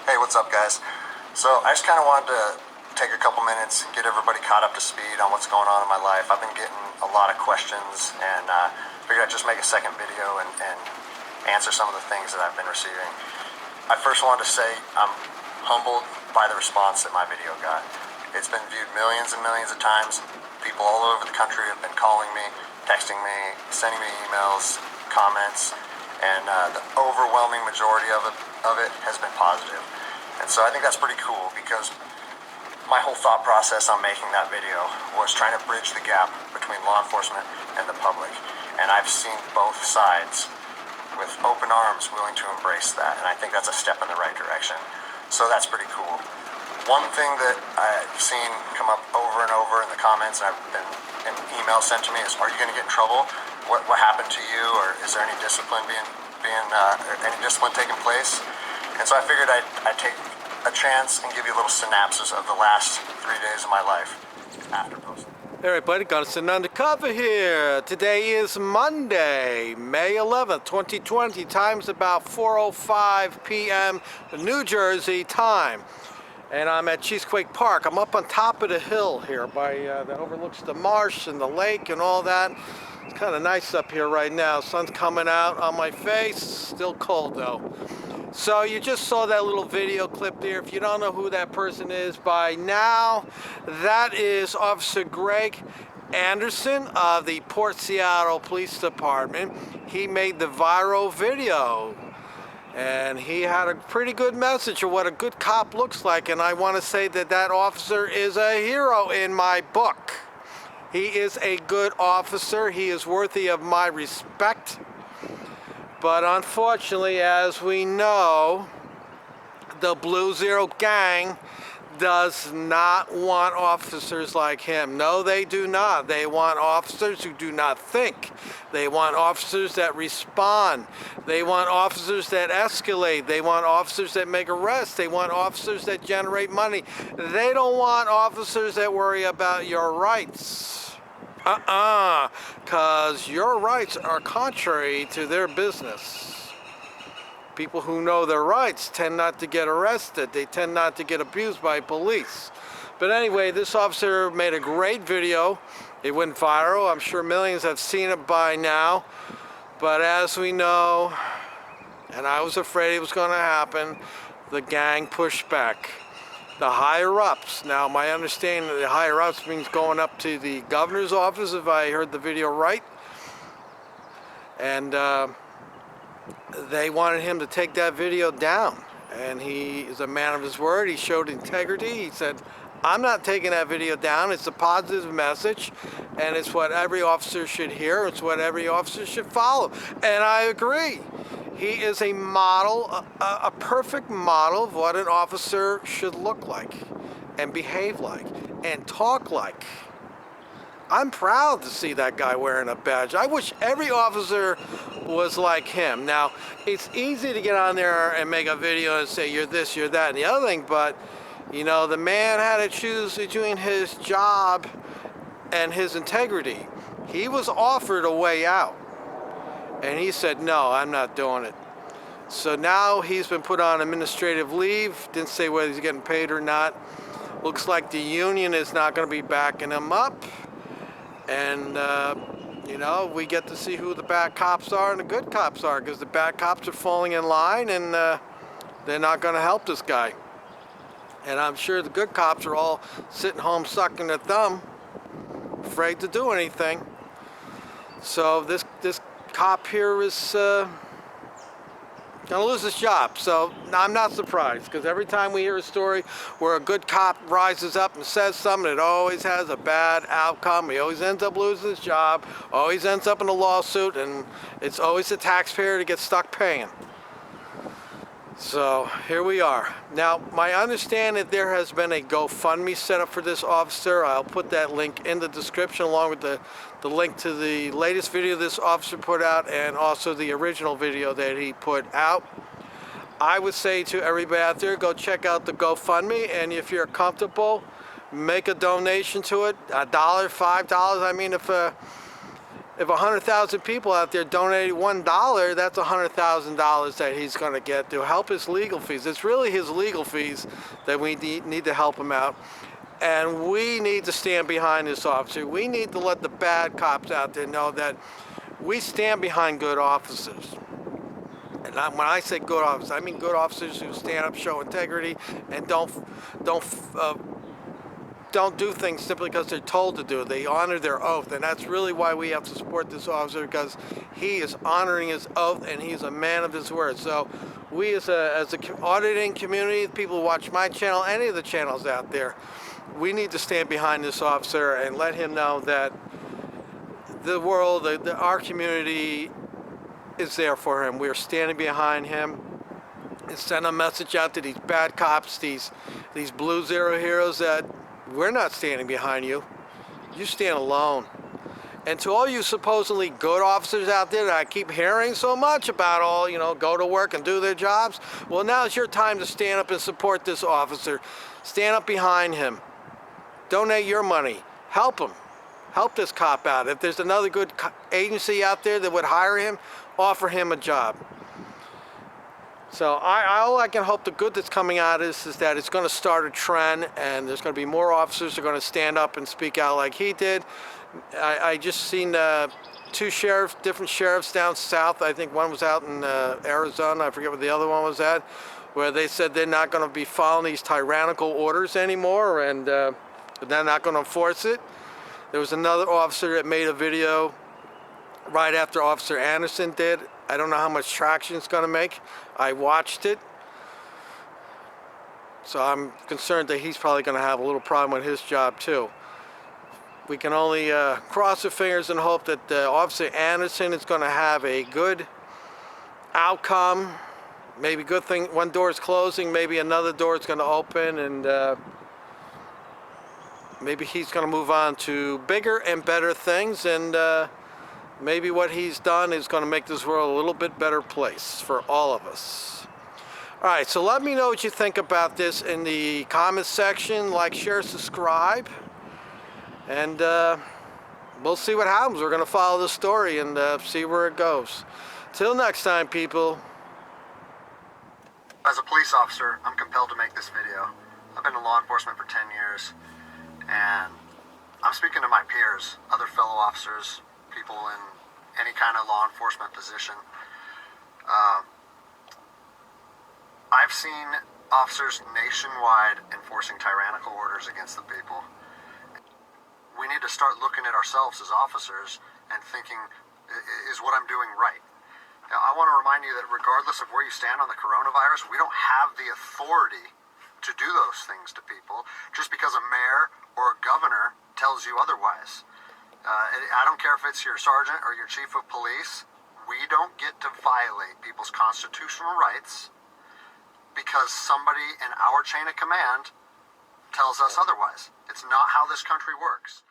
Hey, what's up, guys? So I just kind of wanted to take a couple minutes, get everybody caught up to speed on what's going on in my life. I've been getting a lot of questions, and figured I'd just make a second video and answer some of the things that I've been receiving. I first wanted to say I'm humbled by the response that my video got. It's been viewed millions and millions of times. People all over the country have been calling me, texting me, sending me emails, comments, and the overwhelming majority of it has been positive. And so I think that's pretty cool, because my whole thought process on making that video was trying to bridge the gap between law enforcement and the public. And I've seen both sides with open arms willing to embrace that, and I think that's a step in the right direction. So that's pretty cool. One thing that I've seen come up over and over in the comments, and I've been an email sent to me, is, are you going to get in trouble? What happened to you, or is there any discipline any discipline taking place? And so I figured I'd take a chance and give you a little synopsis of the last 3 days of my life after posting. Hey everybody, Gunston Undercover here. Today is Monday, May 11th, 2020. Time's about 4:05 p.m. New Jersey time. And I'm at Cheesequake Park. I'm up on top of the hill here that overlooks the marsh and the lake and all that. It's kind of nice up here right now. Sun's coming out on my face. Still cold though. So you just saw that little video clip there. If you don't know who that person is by now, that is Officer Greg Anderson of the Port Seattle Police Department. He made the viral video, and he had a pretty good message of what a good cop looks like, and I want to say that that officer is a hero in my book. He is a good officer. He is worthy of my respect. But unfortunately, as we know, the Blue Zero Gang does not want officers like him. No, they do not. They want officers who do not think. They want officers that respond. They want officers that escalate. They want officers that make arrests. They want officers that generate money. They don't want officers that worry about your rights. Because your rights are contrary to their business. People who know their rights tend not to get arrested. They tend not to get abused by police. But anyway, this officer made a great video. It went viral. I'm sure millions have seen it by now. But as we know, and I was afraid it was going to happen, the gang pushed back. The higher-ups. Now, my understanding of the higher-ups means going up to the governor's office, if I heard the video right. And they wanted him to take that video down. And he is a man of his word. He showed integrity. He said, I'm not taking that video down. It's a positive message, and it's what every officer should hear. It's what every officer should follow. And I agree. He is a model, a perfect model of what an officer should look like and behave like and talk like. I'm proud to see that guy wearing a badge. I wish every officer was like him. Now, it's easy to get on there and make a video and say you're this, you're that, and the other thing, but you know, the man had to choose between his job and his integrity. He was offered a way out. And he said, no, I'm not doing it. So now he's been put on administrative leave. Didn't say whether he's getting paid or not. Looks like the union is not going to be backing him up. And, you know, we get to see who the bad cops are and the good cops are, because the bad cops are falling in line, and they're not going to help this guy. And I'm sure the good cops are all sitting home sucking their thumb, afraid to do anything. So this cop here is gonna lose his job. So I'm not surprised, because every time we hear a story where a good cop rises up and says something, it always has a bad outcome. He always ends up losing his job, always ends up in a lawsuit, and it's always the taxpayer that gets stuck paying. So here we are. Now, my understanding that there has been a GoFundMe set up for this officer. I'll put that link in the description, along with the link to the latest video this officer put out, and also the original video that he put out. I would say to everybody out there, go check out the GoFundMe, and if you're comfortable, make a donation to it. $1, $5. I mean, if 100,000 people out there donated $1, that's $100,000 that he's going to get to help his legal fees. It's really his legal fees that we need to help him out. And we need to stand behind this officer. We need to let the bad cops out there know that we stand behind good officers. And when I say good officers, I mean good officers who stand up, show integrity, and don't do things simply because they're told to do it. They honor their oath, and that's really why we have to support this officer, because he is honoring his oath and he's a man of his word. So we as a auditing community, people who watch my channel, any of the channels out there, we need to stand behind this officer and let him know that the world, our community is there for him. We're standing behind him and send a message out to these bad cops, these blue zero heroes, that we're not standing behind you. You stand alone. And to all you supposedly good officers out there that I keep hearing so much about, all, go to work and do their jobs, well, now's your time to stand up and support this officer. Stand up behind him. Donate your money. Help him. Help this cop out. If there's another good agency out there that would hire him, offer him a job. So all I can hope the good that's coming out of this is that it's going to start a trend, and there's going to be more officers who are going to stand up and speak out like he did. I just seen two different sheriffs down south. I think one was out in Arizona. I forget what the other one was at, where they said they're not going to be following these tyrannical orders anymore, and they're not going to enforce it. There was another officer that made a video right after Officer Anderson did. I don't know how much traction it's going to make. I watched it. So I'm concerned that he's probably going to have a little problem with his job too. We can only cross our fingers and hope that Officer Anderson is going to have a good outcome. Maybe good thing, one door is closing, maybe another door is going to open, and maybe he's going to move on to bigger and better things, and maybe what he's done is going to make this world a little bit better place for all of us. All right, so let me know what you think about this in the comments section. Like, share, subscribe, and we'll see what happens. We're going to follow the story and see where it goes. Till next time, people. As a police officer, I'm compelled to make this video. I've been in law enforcement for 10 years, and I'm speaking to my peers, other fellow officers, people in any kind of law enforcement position. I've seen officers nationwide enforcing tyrannical orders against the people. We need to start looking at ourselves as officers and thinking, is what I'm doing right? Now, I want to remind you that regardless of where you stand on the coronavirus, we don't have the authority to do those things to people just because a mayor or a governor tells you otherwise. I don't care if it's your sergeant or your chief of police. We don't get to violate people's constitutional rights because somebody in our chain of command tells us otherwise. It's not how this country works.